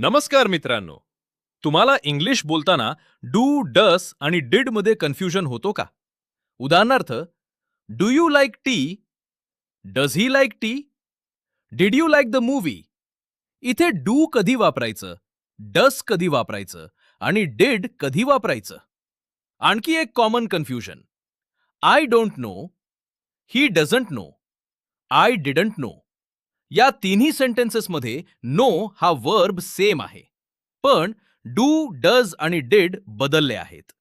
नमस्कार मित्रांनो. तुम्हाला इंग्लिश बोलताना डू, डस आणि डिड मध्ये कन्फ्युजन होतो का? उदाहरणार्थ, do you like tea? Does he like tea? Did you like the movie? इथे डू कधी वापरायचं, डस कधी वापरायचं आणि डिड कधी वापरायचं? आणखी एक common confusion, I don't know, he doesn't know, I didn't know. या तिन्ही सेंटेन्सेसमध्ये नो हा वर्ब सेम आहे, पण डू, डज आणि डिड बदलले आहेत.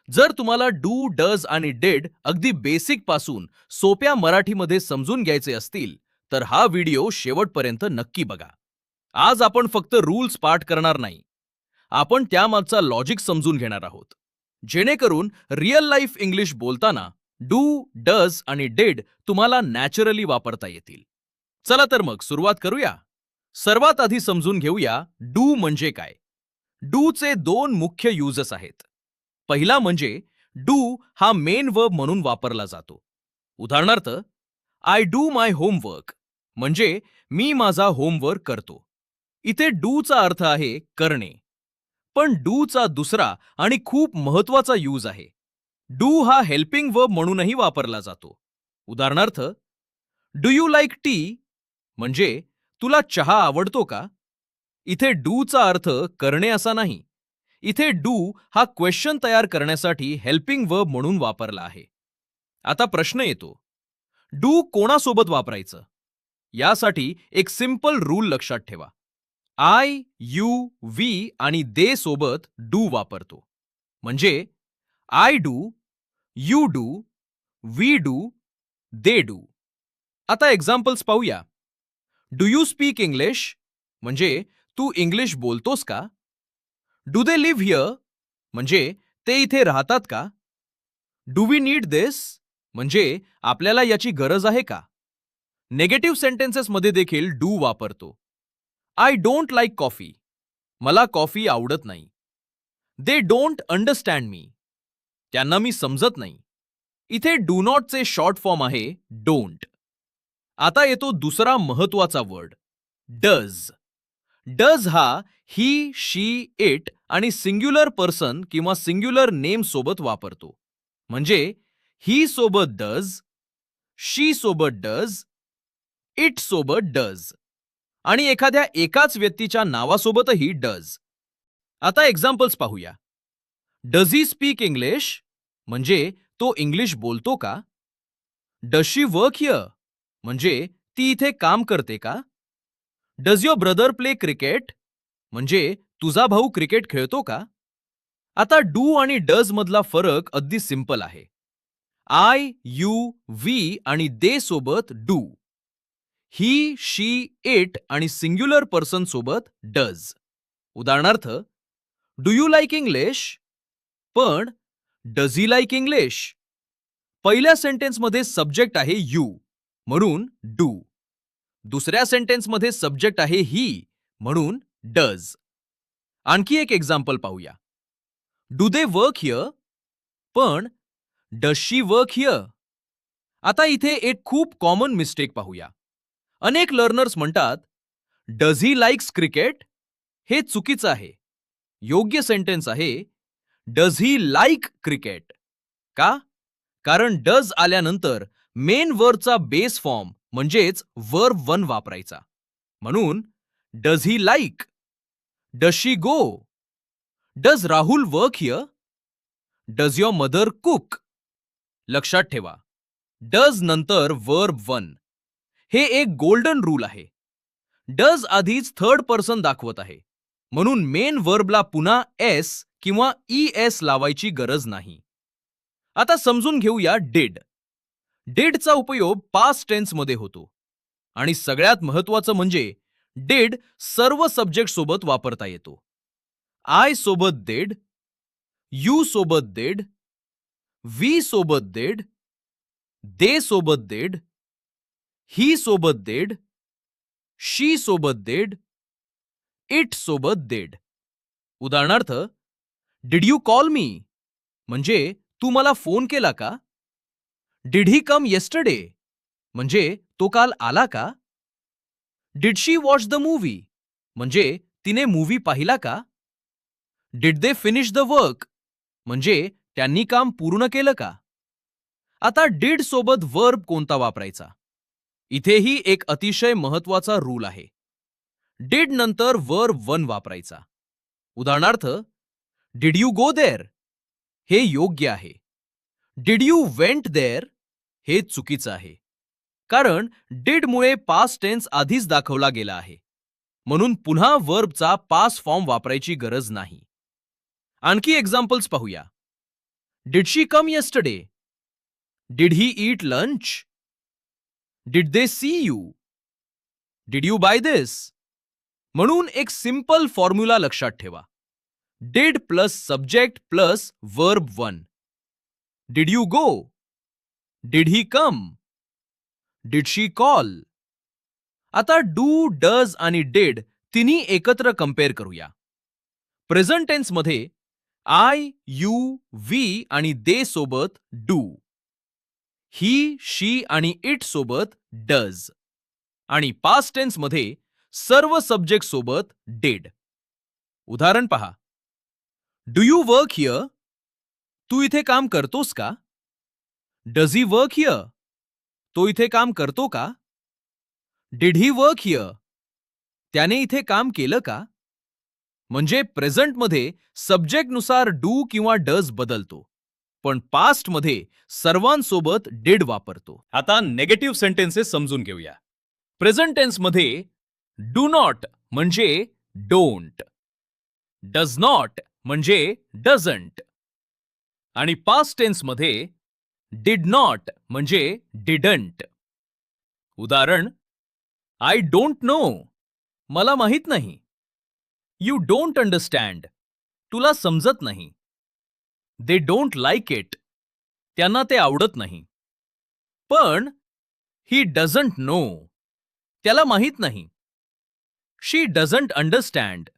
जर तुम्हाला डू, डज आणि डिड अगदी बेसिक पासून सोप्या मराठीमध्ये समजून घ्यायचे असतील तर हा व्हिडिओ शेवटपर्यंत नक्की बघा. आज आपण फक्त रूल्स पाठ करणार नाही, आपण त्यामागचा लॉजिक समजून घेणार आहोत, जेणेकरून रिअल लाईफ इंग्लिश बोलताना डू, डज आणि डिड तुम्हाला नॅचरली वापरता येतील. चला तर मग सुरुवात करूया. सर्वात आधी समजून घेऊया डू म्हणजे काय. डूचे दोन मुख्य युजेस आहेत. पहिला म्हणजे डू हा मेन वर्ब म्हणून वापरला जातो. उदाहरणार्थ, आय डू माय होमवर्क म्हणजे मी माझा होमवर्क करतो. इथे डूचा अर्थ आहे करणे. पण डूचा दुसरा आणि खूप महत्वाचा यूज आहे. डू हा हेल्पिंग वर्ब म्हणूनही वापरला जातो. उदाहरणार्थ, डू यू लाईक टी म्हणजे तुला चहा आवडतो का? इथे डूचा अर्थ करणे असा नाही. इथे डू हा क्वेश्चन तयार करण्यासाठी हेल्पिंग वर्ब म्हणून वापरला आहे. आता प्रश्न येतो, डू कोणासोबत वापरायचं? यासाठी एक सिंपल रूल लक्षात ठेवा. आय, यू, वी आणि दे सोबत डू वापरतो. म्हणजे I do, you do, we do, they do. आता एक्झाम्पल्स पाहूया. डू यू स्पीक इंग्लिश म्हणजे तू इंग्लिश बोलतोस का? डू दे लिव्ह हिअर म्हणजे ते इथे राहतात का? डू वी नीड दिस म्हणजे आपल्याला याची गरज आहे का? नेगेटिव्ह सेंटेन्सेसमध्ये देखील डू वापरतो. आय डोंट लाईक कॉफी, मला कॉफी आवडत नाही. दे डोंट अंडरस्टँड मी, त्यांना मी समजत नाही. इथे डू नॉटचे शॉर्ट फॉर्म आहे डोंट. आता येतो दुसरा महत्वाचा वर्ड, डज. डज हा ही, शी, इट आणि सिंग्युलर पर्सन किंवा सिंग्युलर नेम सोबत वापरतो. म्हणजे ही सोबत डज, शी सोबत डज, इट सोबत डज आणि एखाद्या एकाच व्यक्तीच्या नावासोबतही डज. आता एक्झाम्पल्स पाहूया. डज ही स्पीक इंग्लिश म्हणजे तो इंग्लिश बोलतो का? डज शी वर्क हिअर म्हणजे ती इथे काम करते का? Does your brother play cricket म्हणजे तुझा भाऊ क्रिकेट खेळतो का? आता डू आणि डज मधला फरक अगदी सिंपल आहे. आय, यू, वी आणि दे सोबत डू. ही, शी, इट आणि सिंग्युलर पर्सन सोबत डज. उदाहरणार्थ, डू यू लाईक इंग्लिश? पण डज ही लाईक इंग्लिश? पहिल्या सेंटेन्समध्ये सब्जेक्ट आहे यू म्हणून डू. दुसऱ्या सेंटेन्समध्ये सब्जेक्ट आहे ही म्हणून डज. आणखी एक एक्झाम्पल पाहूया. Do they work here? पण डज शी वर्क हिअर? आता इथे एक खूप कॉमन मिस्टेक पाहूया. अनेक लर्नर्स म्हणतात, डज ही लाईक्स क्रिकेट? हे चुकीचं आहे. योग्य सेंटेन्स आहे, डज ही लाईक क्रिकेट? का? कारण डज आल्यानंतर मेन वर्बचा बेस फॉर्म म्हणजेच वर्ब वन वापरायचा. म्हणून does he like? Does she go? Does Rahul work here? Does your mother cook? लक्षात ठेवा, डज नंतर वर्ब वन. हे एक गोल्डन रूल आहे. डज आधीच थर्ड पर्सन दाखवत आहे, म्हणून मेन वर्बला पुन्हा एस किंवा ई एस लावायची गरज नाही. आता समजून घेऊया डिड. डिडचा उपयोग पास्ट टेन्स मध्ये होतो आणि सगळ्यात महत्वाचं म्हणजे डिड सर्व सब्जेक्ट सोबत वापरता येतो. आय सोबत डिड, यू सोबत डिड, वी सोबत डिड, दे सोबत डिड, ही सोबत डिड, शी सोबत डिड, इट सोबत डिड. उदाहरणार्थ, डिड यू कॉल मी म्हणजे तू मला फोन केला का? डिड ही कम येस्टरडे म्हणजे तो काल आला का? Did she watch the movie म्हणजे तिने मूव्ही पाहिला का? Did they finish the work म्हणजे त्यांनी काम पूर्ण केलं का? आता डिड सोबत वर्ब कोणता वापरायचा? इथेही एक अतिशय महत्वाचा रूल आहे. डिड नंतर वर्ब वन वापरायचा. उदाहरणार्थ, डिड यू गो देअर हे योग्य आहे. डिड यू वेंट देअर हे चुकीचं आहे. कारण डिडमुळे पास्ट टेन्स आधीच दाखवला गेला आहे. म्हणून पुन्हा वर्बचा पास्ट फॉर्म वापरायची गरज नाही. आणखी एक्झाम्पल्स पाहूया. Did she come yesterday? Did he eat lunch? Did they see you? Did you buy this? म्हणून एक सिंपल फॉर्म्युला लक्षात ठेवा. Did plus subject plus verb one. Did you go? Did he come? Did she call? आता do, does आणि did तिन्ही एकत्र compare करूया. Present tense मध्ये आय, यू, वी आणि दे सोबत डू, ही, शी आणि इट सोबत डज आणि पास्ट टेन्स मध्ये सर्व सब्जेक्ट सोबत डिड. उदाहरण पहा. Do you work here? तू इथे काम करतोस का? Does he work here? तो इथे काम करतो का? Did he work here? त्याने इथे काम केलं का? म्हणजे प्रेझेंट मध्ये सब्जेक्टनुसार डू किंवा डज बदलतो, पण पास्ट मध्ये सर्वांसोबत डिड वापरतो. आता नेगेटिव्ह सेंटेन्सेस समजून घेऊया. प्रेझेंट टेन्स मध्ये डू नॉट म्हणजे डोंट, डज नॉट म्हणजे डझंट आणि पास्ट टेन्स मध्ये डिड नॉट म्हणजे डिडंट. उदाहरण, आय डोंट नो, मला माहित नाही. यू डोंट अंडरस्टँड, तुला समजत नाही. दे डोंट लाईक इट, त्यांना ते आवडत नाही. पण ही डझंट नो, त्याला माहित नाही. शी डझंट अंडरस्टँड,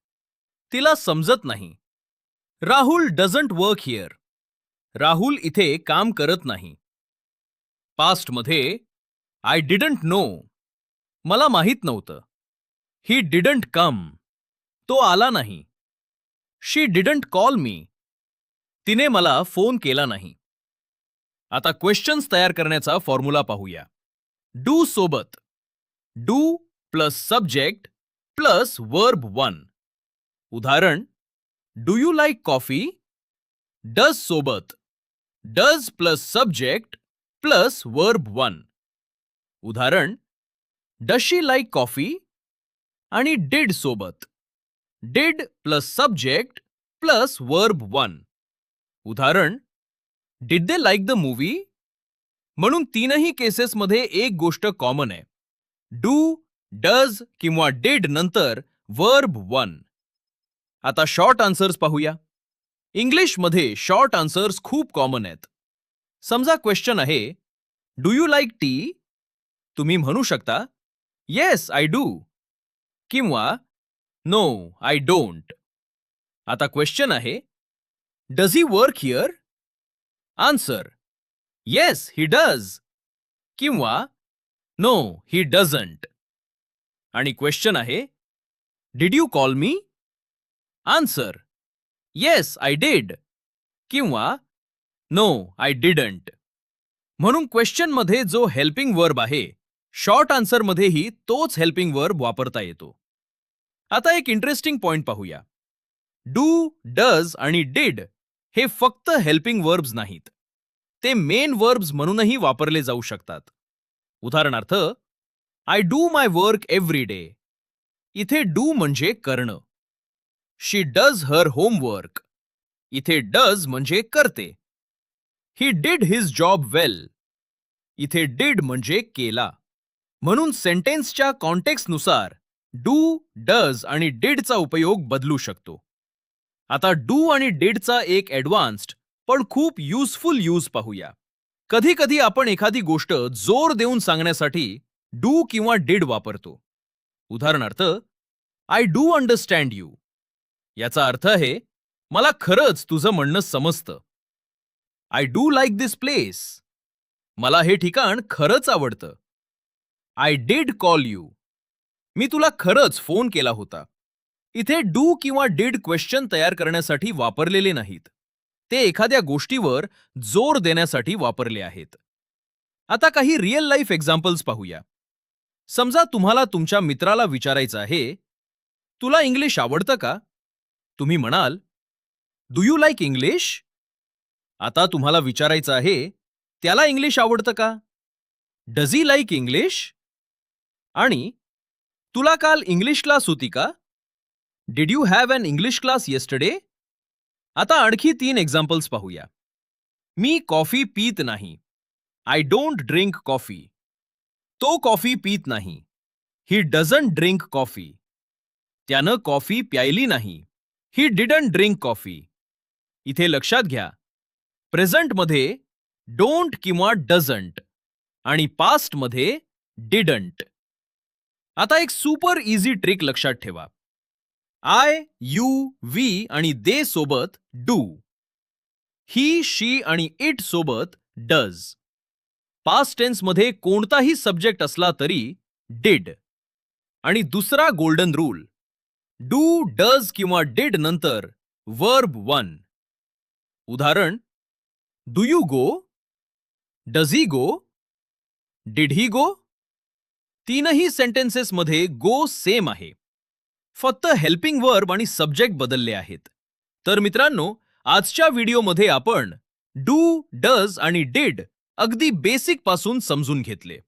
तिला समजत नाही. Rahul doesn't work here, Rahul इथे काम करत नाही. पास्ट मध्ये आय डिडंट नो, मला माहित नव्हतं. ही डिडंट कम, तो आला नाही. शी डिडंट कॉल मी, तिने मला फोन केला नाही. आता क्वेश्चन्स तयार करण्याचा फॉर्म्युला पाहूया. डू सोबत do plus subject plus verb one. उदाहरण, do you like coffee? Does सोबत does plus subject plus verb one. उदाहरण, डज शी लाईक कॉफी? आणि डिड सोबत did plus subject plus verb one. उदाहरण, did they like the movie? म्हणून तीनही केसेसमध्ये एक गोष्ट कॉमन आहे. डू, डज किंवा डिड नंतर वर्ब वन. आता शॉर्ट आन्सर्स पाहूया. इंग्लिशमध्ये शॉर्ट आन्सर्स खूप कॉमन आहेत. समजा क्वेश्चन आहे, डू यू लाईक टी? तुम्ही म्हणू शकता, येस आय डू किंवा नो आय डोंट. आता क्वेश्चन आहे, does he work here? Answer, yes he does किंवा नो ही डझंट. आणि क्वेश्चन आहे, did you call me? Answer, yes I did किंवा नो आय डिडंट. म्हणून क्वेश्चन मध्ये जो हेल्पिंग वर्ब आहे, शॉर्ट आन्सर मध्येही तोच हेल्पिंग वर्ब वापरता येतो. आता एक इंटरेस्टिंग पॉइंट पाहूया. डू, डज आणि डिड हे फक्त हेल्पिंग वर्ब्स नाहीत, ते मेन वर्ब्स म्हणूनही वापरले जाऊ शकतात. उदाहरणार्थ, I do my work every day. इथे डू म्हणजे करणं. शी डज हर होमवर्क. इथे डज म्हणजे करते. ही डिड हिज जॉब वेल. इथे डिड म्हणजे केला. म्हणून सेंटेन्सच्या कॉन्टेक्स्टनुसार डू, डज आणि डिडचा उपयोग बदलू शकतो. आता डू आणि डिडचा एक ॲडव्हान्स्ड पण खूप युजफुल यूज पाहूया. कधी कधी आपण एखादी गोष्ट जोर देऊन सांगण्यासाठी डू किंवा डिड वापरतो. उदाहरणार्थ, आय डू अंडरस्टँड यू. याचा अर्थ आहे, मला खरंच तुझं म्हणणं समजतं. I do like this place. मला हे ठिकाण खरंच आवडतं. I did call you. मी तुला खरंच फोन केला होता. इथे डू किंवा डिड क्वेश्चन तयार करण्यासाठी वापरलेले नाहीत. ते एखाद्या गोष्टीवर जोर देण्यासाठी वापरले आहेत. आता काही रिअल लाईफ एक्झाम्पल्स पाहूया. समजा तुम्हाला तुमच्या मित्राला विचारायचं आहे, तुला इंग्लिश आवडतं का? तुम्ही म्हणाल, डू यू लाईक इंग्लिश? आता तुम्हाला विचारायचं आहे, त्याला इंग्लिश आवडतं का? Does he like English? आणि तुला काल इंग्लिश क्लास होती का? Did you have an English class yesterday? आता आणखी 3 एक्झाम्पल्स पाहूया. मी कॉफी पीत नाही. I don't drink coffee. तो कॉफी पीत नाही. He doesn't drink coffee. त्यानं कॉफी प्यायली नाही. He didn't drink coffee. इथे लक्षात घ्या, प्रेझेंटमध्ये डोंट किंवा डझंट आणि पास्टमध्ये डिडंट. आता एक सुपर इझी ट्रिक लक्षात ठेवा. आय, यू, वी आणि दे सोबत डू. ही, शी आणि इट सोबत डज. पास्ट टेन्स मध्ये कोणताही सब्जेक्ट असला तरी डिड. आणि दुसरा गोल्डन रूल, डू, डज किंवा डिड नंतर वर्ब 1. उदाहरण, do you go? Does he go? Did he go? तीनही सेंटेन्सेस मध्ये गो सेम आहे. फक्त हेल्पिंग वर्ब आणि सब्जेक्ट बदलले आहेत. तर मित्रांनो, आजच्या व्हिडिओमध्ये आपण डू, डज आणि डिड अगदी बेसिक पासून समजून घेतले.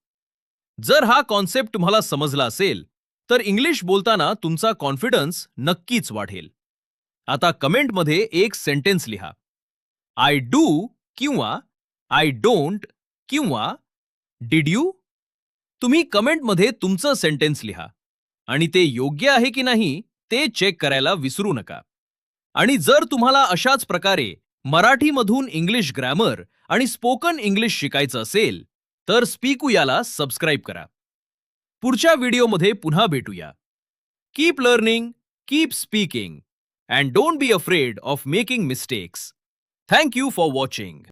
जर हा कॉन्सेप्ट तुम्हाला समजला असेल तर इंग्लिश बोलताना तुमचा कॉन्फिडन्स नक्कीच वाढेल. आता कमेंटमध्ये एक सेंटेन्स लिहा. आय डू किंवा आय डोंट किंवा डिड यू? तुम्ही कमेंटमध्ये तुमचं सेंटेन्स लिहा आणि ते योग्य आहे की नाही ते चेक करायला विसरू नका. आणि जर तुम्हाला अशाच प्रकारे मराठीमधून इंग्लिश ग्रॅमर आणि स्पोकन इंग्लिश शिकायचं असेल तर स्पीकूयाला सबस्क्राईब करा. पुढच्या व्हिडिओमध्ये पुन्हा भेटूया. Keep learning, keep speaking and don't be afraid of making mistakes. Thank you for watching.